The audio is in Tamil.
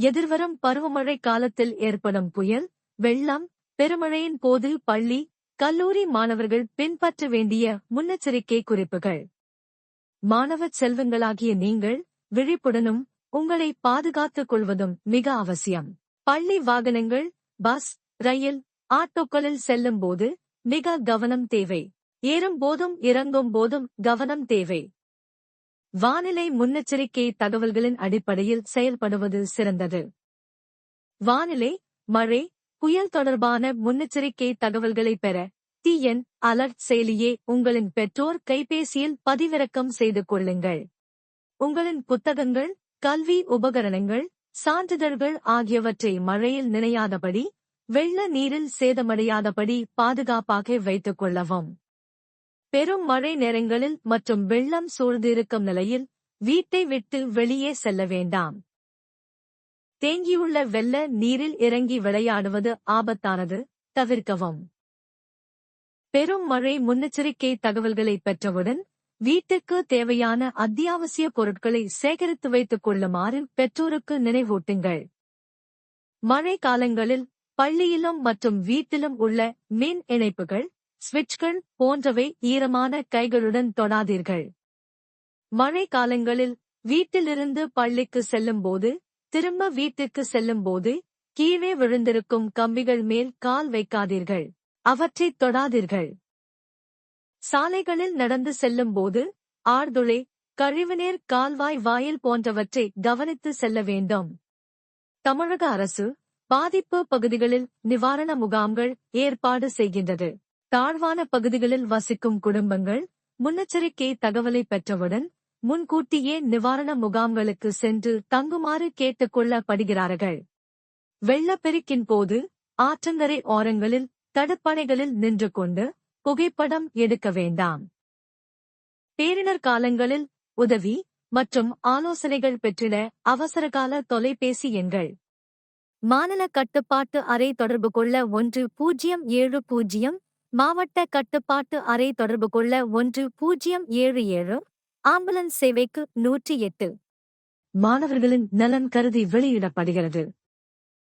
எதிர்வரும் பருவமழை காலத்தில் ஏற்படும் புயல், வெள்ளம், பெருமழையின் போது பள்ளி, கல்லூரி மாணவர்கள் பின்பற்ற வேண்டிய முன்னெச்சரிக்கை குறிப்புகள். மாணவ செல்வங்களாகிய நீங்கள் விழிப்புடனும் உங்களை பாதுகாத்துக் கொள்வதும் மிக அவசியம். பள்ளி வாகனங்கள், பஸ், ரயில், ஆட்டோக்களில் செல்லும் போது மிக கவனம் தேவை. ஏறும் போதும் இறங்கும் போதும் கவனம் தேவை. வானிலை முன்னெச்சரிக்கை தகவல்களின் அடிப்படையில் செயல்படுவது சிறந்தது. வானிலை, மழை, புயல் தொடர்பான முன்னெச்சரிக்கை தகவல்களை பெற டிஎன் அலர்ட் செயலியை உங்களின் பெற்றோர் கைபேசியில் பதிவிறக்கம் செய்து கொள்ளுங்கள். உங்களின் புத்தகங்கள், கல்வி உபகரணங்கள், சான்றிதழ்கள் ஆகியவற்றை மழையில் நினையாதபடி, வெள்ள நீரில் சேதமடையாதபடி பாதுகாப்பாக வைத்துக் கொள்ளவும். பெரும் மழை நேரங்களில் மற்றும் வெள்ளம் சூழ்ந்திருக்கும் நிலையில் வீட்டை விட்டு வெளியே செல்ல வேண்டாம். தேங்கியுள்ள வெள்ள நீரில் இறங்கி விளையாடுவது ஆபத்தானது, தவிர்க்கவும். பெரும் மழை முன்னெச்சரிக்கை தகவல்களை பெற்றவுடன் வீட்டுக்கு தேவையான அத்தியாவசிய பொருட்களை சேகரித்து வைத்துக் கொள்ளுமாறு பெற்றோருக்கு நினைவூட்டுங்கள். மழை காலங்களில் பள்ளியிலும் மற்றும் வீட்டிலும் உள்ள மின் இணைப்புகள், சுவிட்ச்கள் போன்றவை ஈரமான கைகளுடன் தொடாதீர்கள். மழை காலங்களில் வீட்டிலிருந்து பள்ளிக்கு செல்லும்போது, திரும்ப வீட்டுக்கு செல்லும்போது கீழே விழுந்திருக்கும் கம்பிகள் மேல் கால் வைக்காதீர்கள். அவற்றைத் தொடாதீர்கள். சாலைகளில் நடந்து செல்லும்போது ஆழ்துளை, கழிவுநீர் கால்வாய் வாயில் போன்றவற்றை கவனித்து செல்ல வேண்டும். தமிழக அரசு பாதிப்பு பகுதிகளில் நிவாரண முகாம்கள் ஏற்பாடு செய்கின்றது. தாழ்வான பகுதிகளில் வசிக்கும் குடும்பங்கள் முன்னெச்சரிக்கை தகவலை பெற்றவுடன் முன்கூட்டியே நிவாரண முகாம்களுக்கு சென்று தங்குமாறு கேட்டுக் கொள்ளப்படுகிறார்கள். வெள்ளப்பெருக்கின் போது ஆற்றங்கரை ஓரங்களில் தடுப்பணைகளில் நின்று கொண்டு புகைப்படம் எடுக்க வேண்டாம். பேரிடர் காலங்களில் உதவி மற்றும் ஆலோசனைகள் பெற்றிட அவசரகால தொலைபேசி எண்கள். மாநில கட்டுப்பாட்டு அறை தொடர்பு கொள்ள 1070, மாவட்ட கட்டுப்பாட்டு அறை தொடர்பு கொள்ள 1077, ஆம்புலன்ஸ் சேவைக்கு 108. மாணவர்களின் நலன் கருதி வெளியிடப்படுகிறது.